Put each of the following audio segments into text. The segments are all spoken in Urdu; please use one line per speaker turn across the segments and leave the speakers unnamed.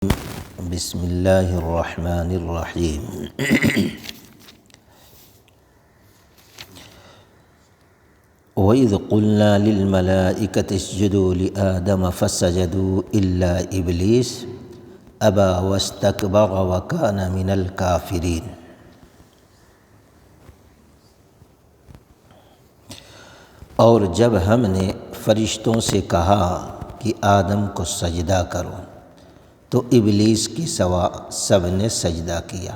بسم اللہ الرحمن الرحیم۔ وَإِذْ قُلْنَا لِلْمَلَائِكَةِ اسْجُدُوا لِآدَمَ فَسَجَدُوا إِلَّا إِبْلِيسَ أَبَى وَاسْتَكْبَرَ وَكَانَ مِنَ الْكَافِرِينَ۔ اور جب ہم نے فرشتوں سے کہا کہ آدم کو سجدہ کرو تو ابلیس کے سوا سب نے سجدہ کیا،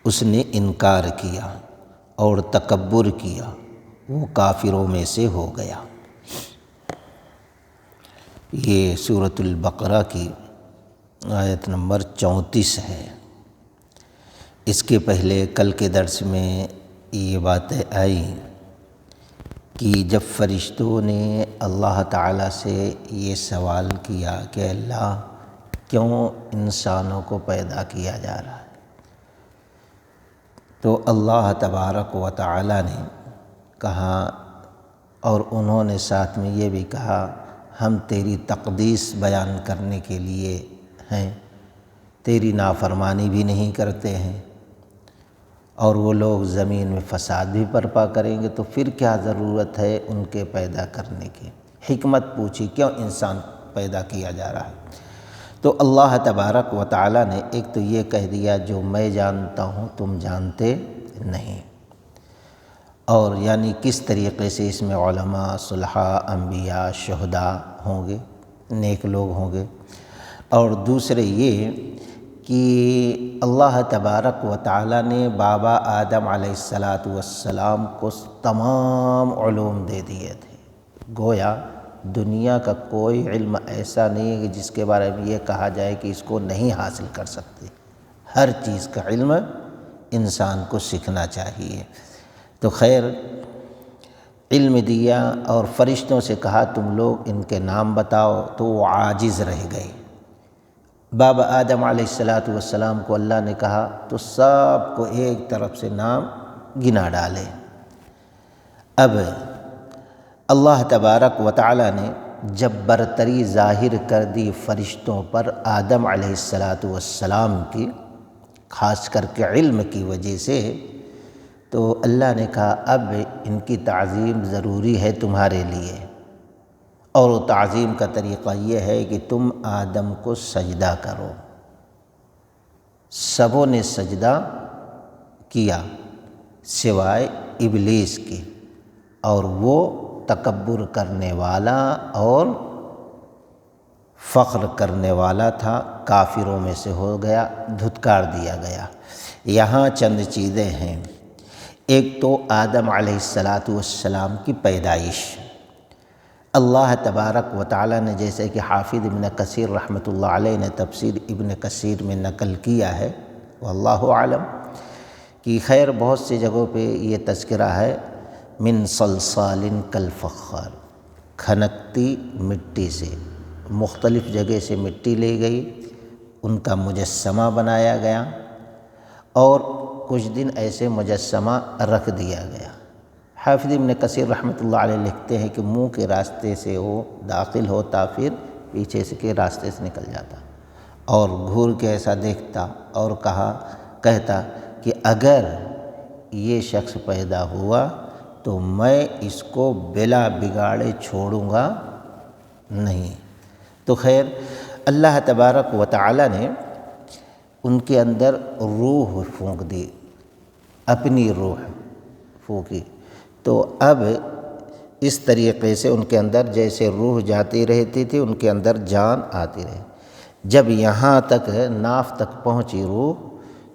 اس نے انکار کیا اور تکبر کیا، وہ کافروں میں سے ہو گیا۔ یہ سورۃ البقرہ کی آیت نمبر 34 ہے۔ اس کے پہلے کل کے درس میں یہ باتیں آئیں کہ جب فرشتوں نے اللہ تعالیٰ سے یہ سوال کیا کہ اللہ کیوں انسانوں کو پیدا کیا جا رہا ہے، تو اللہ تبارک و تعالیٰ نے کہا، اور انہوں نے ساتھ میں یہ بھی کہا، ہم تیری تقدیس بیان کرنے کے لیے ہیں، تیری نافرمانی بھی نہیں کرتے ہیں، اور وہ لوگ زمین میں فساد بھی برپا کریں گے تو پھر کیا ضرورت ہے ان کے پیدا کرنے کی۔ حکمت پوچھی کیوں انسان پیدا کیا جا رہا ہے، تو اللہ تبارک و تعالیٰ نے ایک تو یہ کہہ دیا جو میں جانتا ہوں تم جانتے نہیں، اور یعنی کس طریقے سے اس میں علماء، صلحاء، انبیاء، شہداء ہوں گے، نیک لوگ ہوں گے، اور دوسرے یہ کہ اللہ تبارک و تعالیٰ نے بابا آدم علیہ السلام کو تمام علوم دے دیے تھے۔ گویا دنیا کا کوئی علم ایسا نہیں ہے کہ جس کے بارے میں یہ کہا جائے کہ اس کو نہیں حاصل کر سکتے، ہر چیز کا علم انسان کو سیکھنا چاہیے۔ تو خیر، علم دیا اور فرشتوں سے کہا تم لوگ ان کے نام بتاؤ، تو وہ عاجز رہ گئے۔ بابا آدم علیہ السلام کو اللہ نے کہا تو سب کو ایک طرف سے نام گنا ڈالے۔ اب اللہ تبارک و تعالیٰ نے جب برتری ظاہر کر دی فرشتوں پر آدم علیہ السلام کی، خاص کر کے علم کی وجہ سے، تو اللہ نے کہا اب ان کی تعظیم ضروری ہے تمہارے لیے، اور تعظیم کا طریقہ یہ ہے کہ تم آدم کو سجدہ کرو۔ سبوں نے سجدہ کیا سوائے ابلیس کے، اور وہ تکبر کرنے والا اور فخر کرنے والا تھا، کافروں میں سے ہو گیا، دھتکار دیا گیا۔ یہاں چند چیزیں ہیں۔ ایک تو آدم علیہ السلام کی پیدائش، اللہ تبارک و تعالیٰ نے جیسے کہ حافظ ابن کثیر رحمۃ اللہ علیہ نے تفسیر ابن کثیر میں نقل کیا ہے، واللہ اعلم، کہ خیر بہت سی جگہوں پہ یہ تذکرہ ہے، من صلصال کالفخار، کھنکتی مٹی سے، مختلف جگہ سے مٹی لی گئی، ان کا مجسمہ بنایا گیا، اور کچھ دن ایسے مجسمہ رکھ دیا گیا۔ حافظ ابن کثیر رحمۃ اللہ علیہ لکھتے ہیں کہ منہ کے راستے سے وہ داخل ہوتا، پھر پیچھے سے کے راستے سے نکل جاتا، اور گھور کے ایسا دیکھتا، اور کہتا کہ اگر یہ شخص پیدا ہوا تو میں اس کو بلا بگاڑے چھوڑوں گا نہیں۔ تو خیر اللہ تبارک و تعالیٰ نے ان کے اندر روح پھونک دی، اپنی روح پھونکی، تو اب اس طریقے سے ان کے اندر جیسے روح جاتی رہتی تھی ان کے اندر جان آتی رہی۔ جب یہاں تک ناف تک پہنچی روح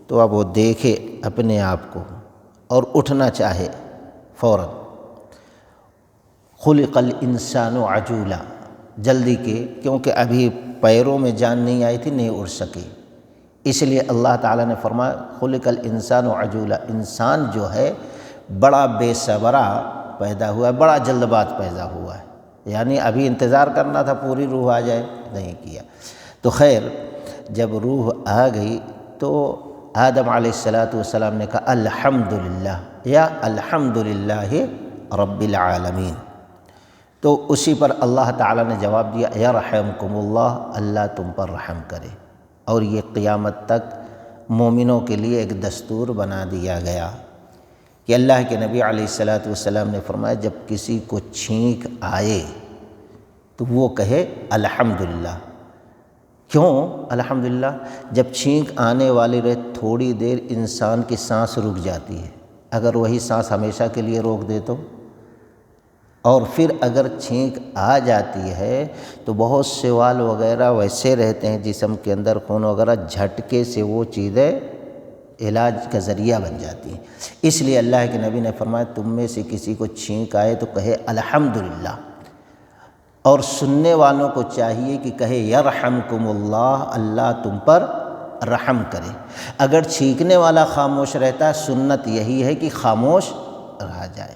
تو اب وہ دیکھے اپنے آپ کو اور اٹھنا چاہے فوراً۔ خلق الانسان عجولا، جلدی کے، کیونکہ ابھی پیروں میں جان نہیں آئی تھی، نہیں اڑ سکی، اس لیے اللہ تعالیٰ نے فرمایا خلق الانسان عجولا، انسان جو ہے بڑا بے صبرا پیدا ہوا ہے، بڑا جلد باز پیدا ہوا ہے، یعنی ابھی انتظار کرنا تھا پوری روح آ جائے، نہیں کیا۔ تو خیر جب روح آ گئی تو آدم علیہ السلام نے کہا الحمدللہ یا الحمدللہ رب العالمین، تو اسی پر اللہ تعالیٰ نے جواب دیا یرحمکم اللہ، اللہ تم پر رحم کرے۔ اور یہ قیامت تک مومنوں کے لیے ایک دستور بنا دیا گیا کہ اللہ کے نبی علیہ الصلاۃ والسلام نے فرمایا جب کسی کو چھینک آئے تو وہ کہے الحمدللہ۔ کیوں الحمدللہ؟ جب چھینک آنے والی رہے تھوڑی دیر انسان کی سانس رک جاتی ہے، اگر وہی سانس ہمیشہ کے لیے روک دے تو، اور پھر اگر چھینک آ جاتی ہے تو بہت سے وال وغیرہ ویسے رہتے ہیں جسم کے اندر، خون وغیرہ، جھٹکے سے وہ چیزیں علاج کا ذریعہ بن جاتی ہیں۔ اس لیے اللہ کے نبی نے فرمایا تم میں سے کسی کو چھینک آئے تو کہے الحمدللہ، اور سننے والوں کو چاہیے کہ کہے یرحمکم اللہ، اللہ تم پر رحم کرے۔ اگر چھینکنے والا خاموش رہتا ہے سنت یہی ہے کہ خاموش رہ جائے۔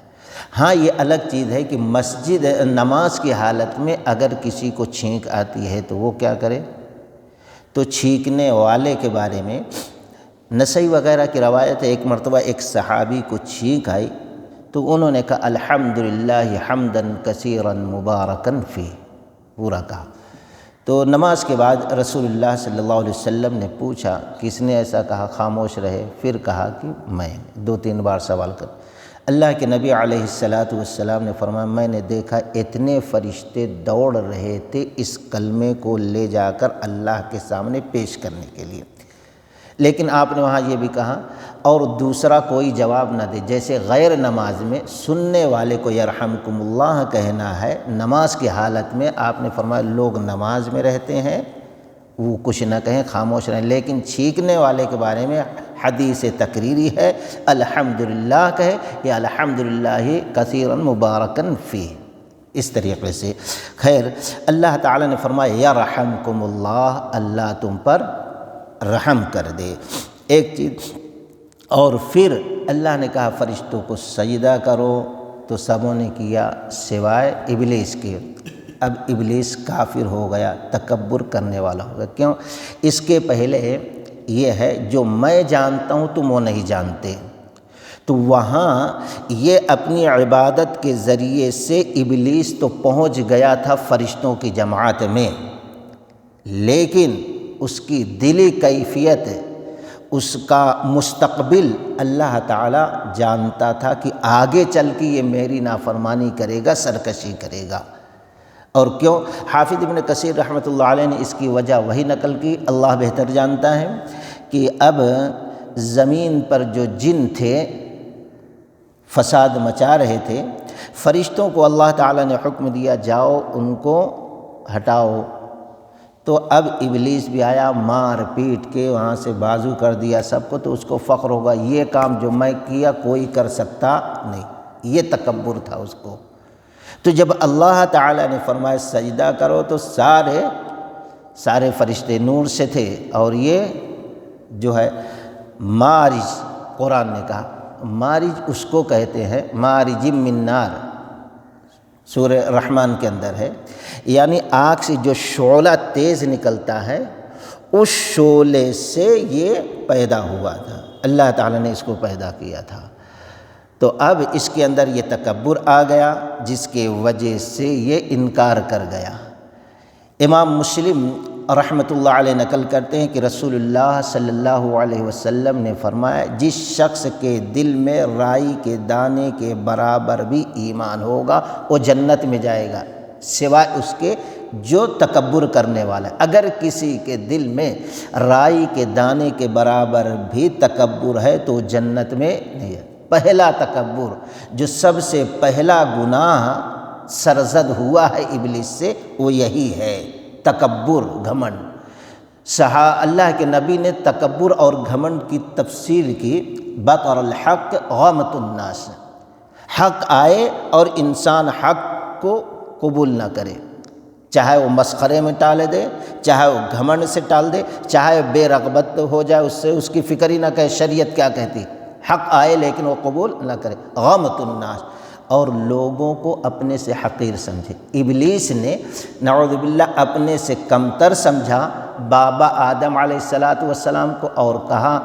ہاں یہ الگ چیز ہے کہ مسجد نماز کی حالت میں اگر کسی کو چھینک آتی ہے تو وہ کیا کرے؟ تو چھینکنے والے کے بارے میں نسائی وغیرہ کی روایت ہے، ایک مرتبہ ایک صحابی کو چھینک آئی تو انہوں نے کہا الحمدللہ حمداً کثیراً مبارکاً فیہ، پورا کہا۔ تو نماز کے بعد رسول اللہ صلی اللہ علیہ وسلم نے پوچھا کس نے ایسا کہا؟ خاموش رہے، پھر کہا کہ میں، 2-3 بار سوال کر۔ اللہ کے نبی علیہ الصلاۃ والسلام نے فرمایا میں نے دیکھا اتنے فرشتے دوڑ رہے تھے اس کلمے کو لے جا کر اللہ کے سامنے پیش کرنے کے لیے، لیکن آپ نے وہاں یہ بھی کہا اور دوسرا کوئی جواب نہ دے۔ جیسے غیر نماز میں سننے والے کو یرحمکم اللہ کہنا ہے، نماز کی حالت میں آپ نے فرمایا لوگ نماز میں رہتے ہیں وہ کچھ نہ کہیں، خاموش رہیں، لیکن چھینکنے والے کے بارے میں حدیث تقریری ہے الحمدللہ کہے یا الحمدللہ کثیراً مبارکاً فیہ، اس طریقے سے۔ خیر، اللہ تعالیٰ نے فرمایا یرحمکم اللہ، اللہ تم پر رحم کر دے، ایک چیز۔ اور پھر اللہ نے کہا فرشتوں کو سجدہ کرو تو سبوں نے کیا سوائے ابلیس کے۔ اب ابلیس کافر ہو گیا، تکبر کرنے والا ہو گیا۔ کیوں؟ اس کے پہلے یہ ہے جو میں جانتا ہوں تم وہ نہیں جانتے، تو وہاں یہ اپنی عبادت کے ذریعے سے ابلیس تو پہنچ گیا تھا فرشتوں کی جماعت میں، لیکن اس کی دلی کیفیت، اس کا مستقبل اللہ تعالیٰ جانتا تھا کہ آگے چل کے یہ میری نافرمانی کرے گا، سرکشی کرے گا۔ اور کیوں؟ حافظ ابن کثیر رحمۃ اللہ علیہ نے اس کی وجہ وہی نقل کی، اللہ بہتر جانتا ہے، کہ اب زمین پر جو جن تھے فساد مچا رہے تھے، فرشتوں کو اللہ تعالیٰ نے حکم دیا جاؤ ان کو ہٹاؤ، تو اب ابلیس بھی آیا، مار پیٹ کے وہاں سے بازو کر دیا سب کو، تو اس کو فخر ہوگا یہ کام جو میں کیا کوئی کر سکتا نہیں، یہ تکبر تھا اس کو۔ تو جب اللہ تعالیٰ نے فرمایا سجدہ کرو تو سارے فرشتے نور سے تھے، اور یہ جو ہے مارج، قرآن نے کہا مارج اس کو کہتے ہیں، مارج من نار، سورہ رحمان کے اندر ہے، یعنی آگ سے جو شعلہ تیز نکلتا ہے اس شعلے سے یہ پیدا ہوا تھا، اللہ تعالیٰ نے اس کو پیدا کیا تھا۔ تو اب اس کے اندر یہ تکبر آ گیا جس کے وجہ سے یہ انکار کر گیا۔ امام مسلم رحمۃ اللہ علیہ نقل کرتے ہیں کہ رسول اللہ صلی اللہ علیہ وسلم نے فرمایا جس شخص کے دل میں رائی کے دانے کے برابر بھی ایمان ہوگا وہ جنت میں جائے گا، سوائے اس کے جو تکبر کرنے والا ہے۔ اگر کسی کے دل میں رائی کے دانے کے برابر بھی تکبر ہے تو جنت میں نہیں ہے۔ پہلا تکبر جو سب سے پہلا گناہ سرزد ہوا ہے ابلیس سے وہ یہی ہے، تکبر، گھمنڈ۔ اللہ کے نبی نے تکبر اور گھمنڈ کی تفسیر کی، بطر الحق غمط الناس، حق آئے اور انسان حق کو قبول نہ کرے، چاہے وہ مسخرے میں ٹالے دے، چاہے وہ گھمنڈ سے ٹال دے، چاہے بے رغبت ہو جائے اس سے، اس کی فکر ہی نہ کہے شریعت کیا کہتی، حق آئے لیکن وہ قبول نہ کرے، غمط الناس، اور لوگوں کو اپنے سے حقیر سمجھے۔ ابلیس نے نعوذ باللہ اپنے سے کمتر سمجھا بابا آدم علیہ السلام کو اور کہا